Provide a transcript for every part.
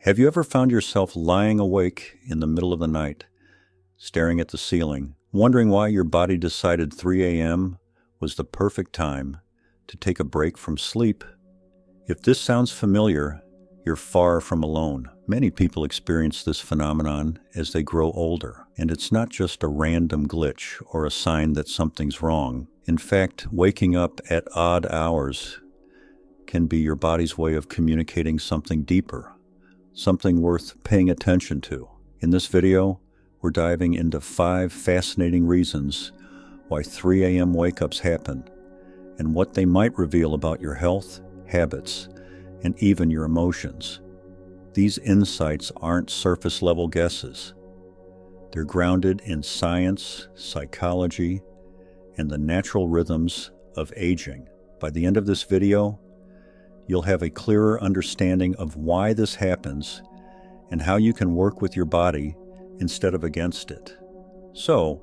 Have you ever found yourself lying awake in the middle of the night, staring at the ceiling, wondering why your body decided 3 a.m. was the perfect time to take a break from sleep? If this sounds familiar, you're far from alone. Many people experience this phenomenon as they grow older, and it's not just a random glitch or a sign that something's wrong. In fact, waking up at odd hours can be your body's way of communicating something deeper, something worth paying attention to. In this video, we're diving into 5 fascinating reasons why 3 a.m. wake-ups happen and what they might reveal about your health, habits, and even your emotions. These insights aren't surface-level guesses. They're grounded in science, psychology, and the natural rhythms of aging. By the end of this video, you'll have a clearer understanding of why this happens and how you can work with your body instead of against it. So,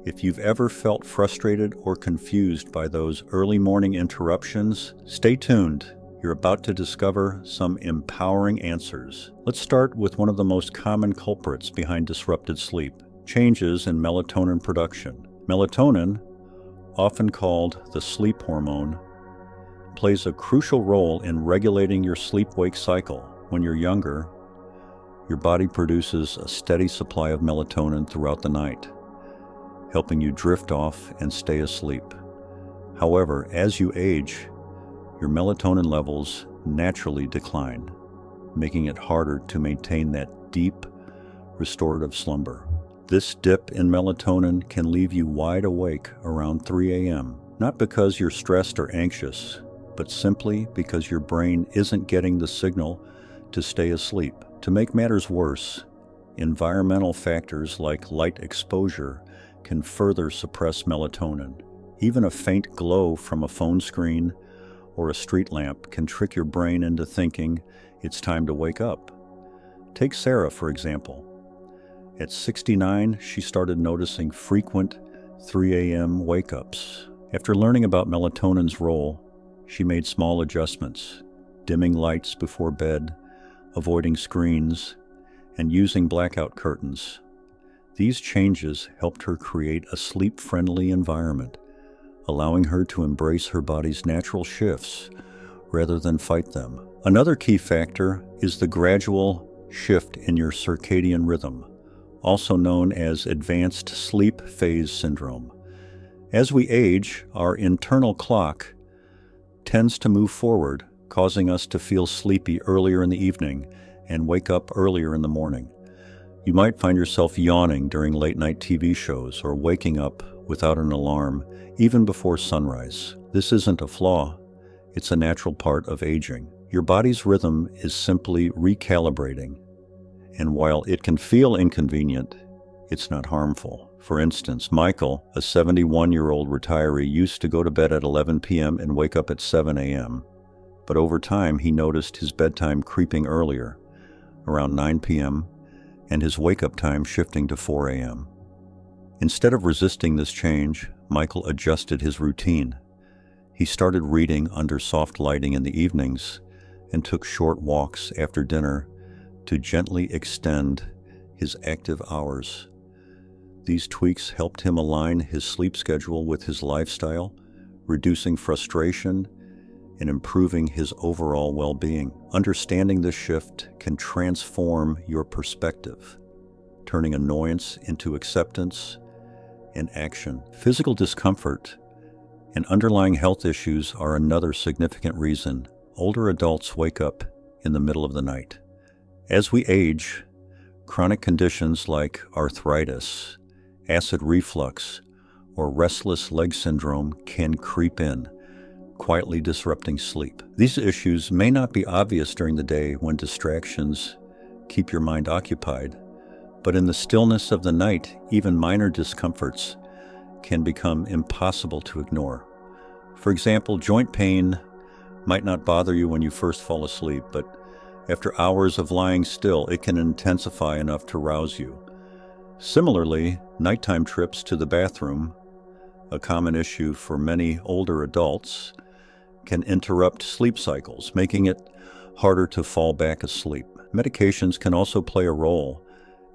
if you've ever felt frustrated or confused by those early morning interruptions, stay tuned. You're about to discover some empowering answers. Let's start with one of the most common culprits behind disrupted sleep: changes in melatonin production. Melatonin, often called the sleep hormone, plays a crucial role in regulating your sleep-wake cycle. When you're younger, your body produces a steady supply of melatonin throughout the night, helping you drift off and stay asleep. However, as you age, your melatonin levels naturally decline, making it harder to maintain that deep, restorative slumber. This dip in melatonin can leave you wide awake around 3 a.m., not because you're stressed or anxious, but simply because your brain isn't getting the signal to stay asleep. To make matters worse, environmental factors like light exposure can further suppress melatonin. Even a faint glow from a phone screen or a street lamp can trick your brain into thinking it's time to wake up. Take Sarah, for example. At 69, she started noticing frequent 3 a.m. wake-ups. After learning about melatonin's role, she made small adjustments, dimming lights before bed, avoiding screens, and using blackout curtains. These changes helped her create a sleep-friendly environment, allowing her to embrace her body's natural shifts rather than fight them. Another key factor is the gradual shift in your circadian rhythm, also known as advanced sleep phase syndrome. As we age, our internal clock tends to move forward, causing us to feel sleepy earlier in the evening and wake up earlier in the morning. You might find yourself yawning during late-night TV shows or waking up without an alarm, even before sunrise. This isn't a flaw, it's a natural part of aging. Your body's rhythm is simply recalibrating, and while it can feel inconvenient, it's not harmful. For instance, Michael, a 71-year-old retiree, used to go to bed at 11 p.m. and wake up at 7 a.m., but over time he noticed his bedtime creeping earlier, around 9 p.m., and his wake-up time shifting to 4 a.m. Instead of resisting this change, Michael adjusted his routine. He started reading under soft lighting in the evenings and took short walks after dinner to gently extend his active hours. These tweaks helped him align his sleep schedule with his lifestyle, reducing frustration and improving his overall well-being. Understanding this shift can transform your perspective, turning annoyance into acceptance and action. Physical discomfort and underlying health issues are another significant reason older adults wake up in the middle of the night. As we age, chronic conditions like arthritis, acid reflux, or restless leg syndrome can creep in, quietly disrupting sleep. These issues may not be obvious during the day when distractions keep your mind occupied, but in the stillness of the night, even minor discomforts can become impossible to ignore. For example, joint pain might not bother you when you first fall asleep, but after hours of lying still, it can intensify enough to rouse you. Similarly, nighttime trips to the bathroom, a common issue for many older adults, can interrupt sleep cycles, making it harder to fall back asleep. Medications can also play a role,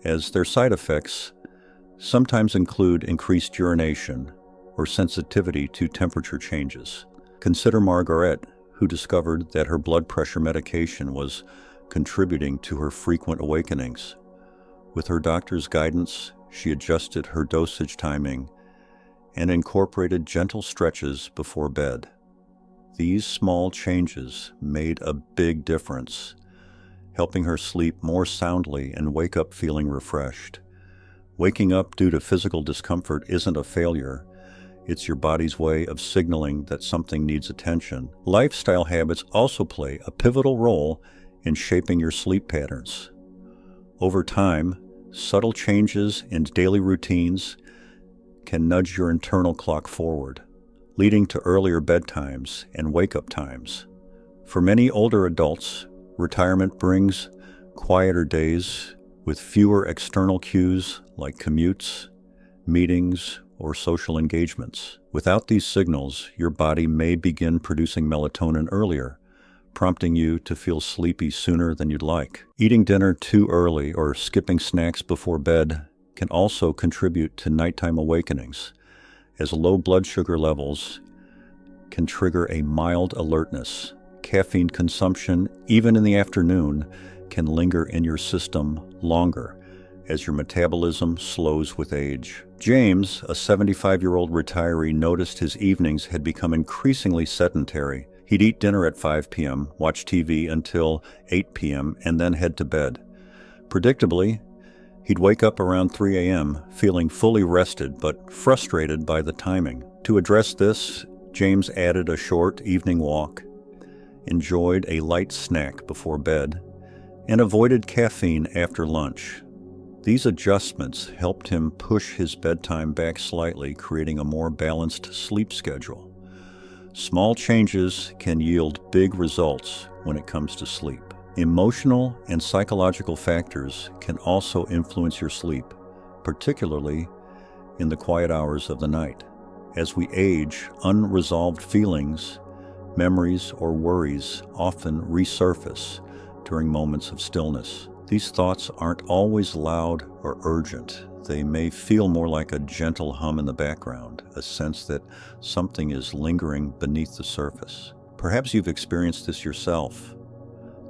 as their side effects sometimes include increased urination or sensitivity to temperature changes. Consider Margaret, who discovered that her blood pressure medication was contributing to her frequent awakenings. With her doctor's guidance, she adjusted her dosage timing and incorporated gentle stretches before bed. These small changes made a big difference, helping her sleep more soundly and wake up feeling refreshed. Waking up due to physical discomfort isn't a failure. It's your body's way of signaling that something needs attention. Lifestyle habits also play a pivotal role in shaping your sleep patterns. Over time, subtle changes in daily routines can nudge your internal clock forward, leading to earlier bedtimes and wake-up times. For many older adults, retirement brings quieter days with fewer external cues like commutes, meetings, or social engagements. Without these signals, your body may begin producing melatonin earlier, prompting you to feel sleepy sooner than you'd like. Eating dinner too early or skipping snacks before bed can also contribute to nighttime awakenings, as low blood sugar levels can trigger a mild alertness. Caffeine consumption, even in the afternoon, can linger in your system longer as your metabolism slows with age. James, a 75-year-old retiree, noticed his evenings had become increasingly sedentary. He'd eat dinner at 5 p.m., watch TV until 8 p.m., and then head to bed. Predictably, he'd wake up around 3 a.m., feeling fully rested but frustrated by the timing. To address this, James added a short evening walk, enjoyed a light snack before bed, and avoided caffeine after lunch. These adjustments helped him push his bedtime back slightly, creating a more balanced sleep schedule. Small changes can yield big results when it comes to sleep. Emotional and psychological factors can also influence your sleep, particularly in the quiet hours of the night. As we age, unresolved feelings, memories, or worries often resurface during moments of stillness. These thoughts aren't always loud or urgent. They may feel more like a gentle hum in the background, a sense that something is lingering beneath the surface. Perhaps you've experienced this yourself.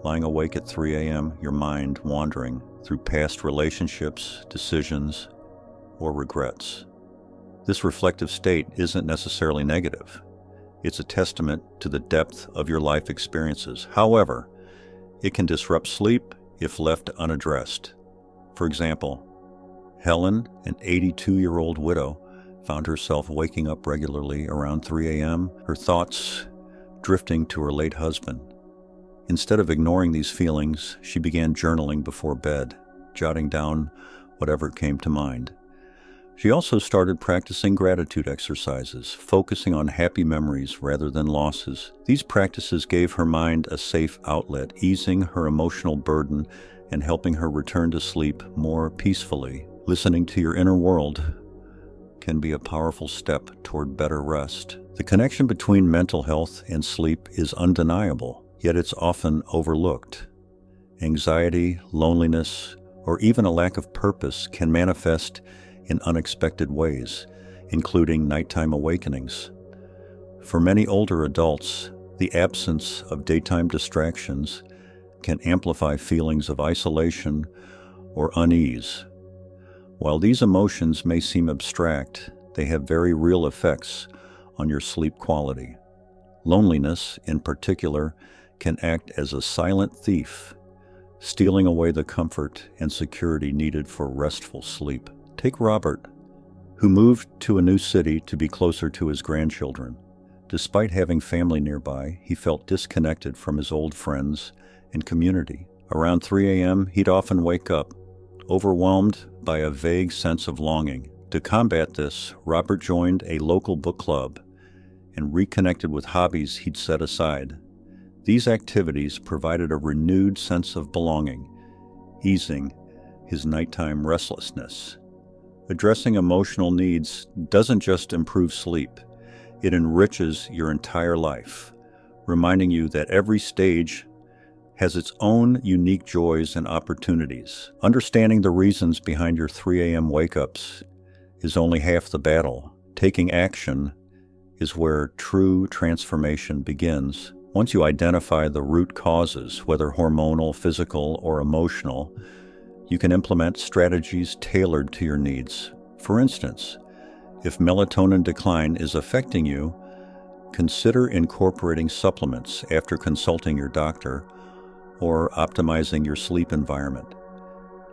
Lying awake at 3 a.m., your mind wandering through past relationships, decisions, or regrets. This reflective state isn't necessarily negative. It's a testament to the depth of your life experiences. However, it can disrupt sleep if left unaddressed. For example, Helen, an 82-year-old widow, found herself waking up regularly around 3 a.m., her thoughts drifting to her late husband. Instead of ignoring these feelings, she began journaling before bed, jotting down whatever came to mind. She also started practicing gratitude exercises, focusing on happy memories rather than losses. These practices gave her mind a safe outlet, easing her emotional burden and helping her return to sleep more peacefully. Listening to your inner world can be a powerful step toward better rest. The connection between mental health and sleep is undeniable, yet it's often overlooked. Anxiety, loneliness, or even a lack of purpose can manifest in unexpected ways, including nighttime awakenings. For many older adults, the absence of daytime distractions can amplify feelings of isolation or unease. While these emotions may seem abstract, they have very real effects on your sleep quality. Loneliness, in particular, can act as a silent thief, stealing away the comfort and security needed for restful sleep. Take Robert, who moved to a new city to be closer to his grandchildren. Despite having family nearby, he felt disconnected from his old friends and community. Around 3 a.m., he'd often wake up, overwhelmed by a vague sense of longing. To combat this, Robert joined a local book club and reconnected with hobbies he'd set aside. These activities provided a renewed sense of belonging, easing his nighttime restlessness. Addressing emotional needs doesn't just improve sleep, it enriches your entire life, reminding you that every stage has its own unique joys and opportunities. Understanding the reasons behind your 3 a.m. wake-ups is only half the battle. Taking action is where true transformation begins. Once you identify the root causes, whether hormonal, physical, or emotional, you can implement strategies tailored to your needs. For instance, if melatonin decline is affecting you, consider incorporating supplements after consulting your doctor or optimizing your sleep environment.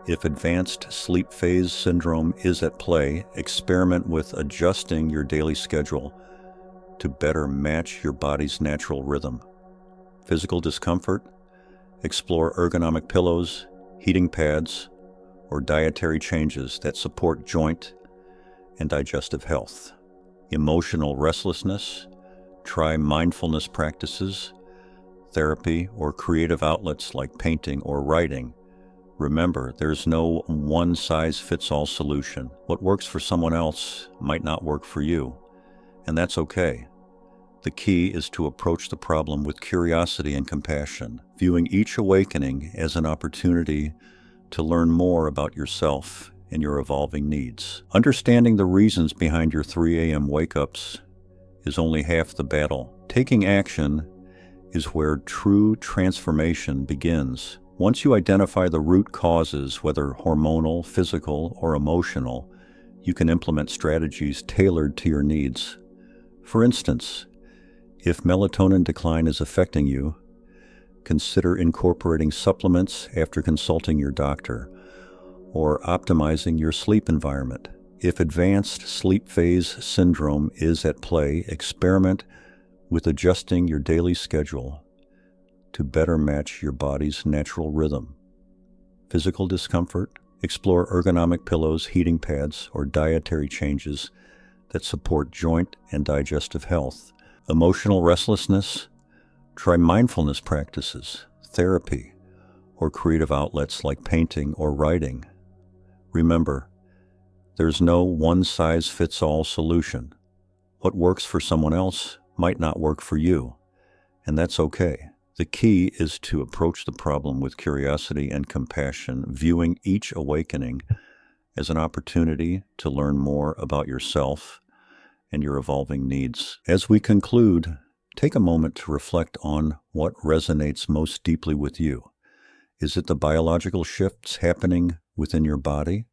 If advanced sleep phase syndrome is at play, experiment with adjusting your daily schedule to better match your body's natural rhythm. Physical discomfort? Explore ergonomic pillows, heating pads, or dietary changes that support joint and digestive health. Emotional restlessness? Try mindfulness practices, therapy, or creative outlets like painting or writing. Remember, there's no one-size-fits-all solution. What works for someone else might not work for you, and that's okay. The key is to approach the problem with curiosity and compassion, viewing each awakening as an opportunity to learn more about yourself and your evolving needs. Understanding the reasons behind your 3 a.m. wake-ups is only half the battle. Taking action is where true transformation begins. Once you identify the root causes, whether hormonal, physical, or emotional, you can implement strategies tailored to your needs. For instance, if melatonin decline is affecting you, consider incorporating supplements after consulting your doctor or optimizing your sleep environment. If advanced sleep phase syndrome is at play, experiment with adjusting your daily schedule to better match your body's natural rhythm. Physical discomfort? Explore ergonomic pillows, heating pads, or dietary changes that support joint and digestive health. Emotional restlessness? Try mindfulness practices, therapy, or creative outlets like painting or writing. Remember, there's no one-size-fits-all solution. What works for someone else might not work for you, and that's okay. The key is to approach the problem with curiosity and compassion, viewing each awakening as an opportunity to learn more about yourself and your evolving needs. As we conclude, take a moment to reflect on what resonates most deeply with you. Is it the biological shifts happening within your body,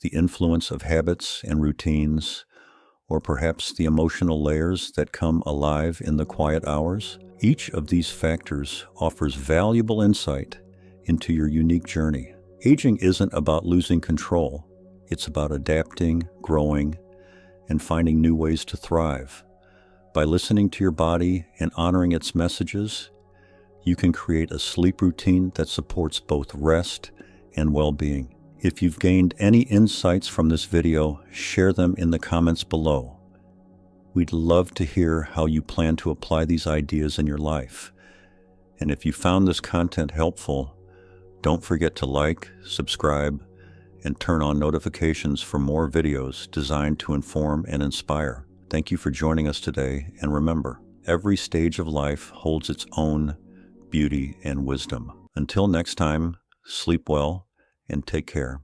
the influence of habits and routines, or perhaps the emotional layers that come alive in the quiet hours? Each of these factors offers valuable insight into your unique journey. Aging isn't about losing control. It's about adapting, growing, and finding new ways to thrive. By listening to your body and honoring its messages, you can create a sleep routine that supports both rest and well-being. If you've gained any insights from this video, share them in the comments below. We'd love to hear how you plan to apply these ideas in your life. And if you found this content helpful, don't forget to like, subscribe, and turn on notifications for more videos designed to inform and inspire. Thank you for joining us today, and remember, every stage of life holds its own beauty and wisdom. Until next time, sleep well and take care.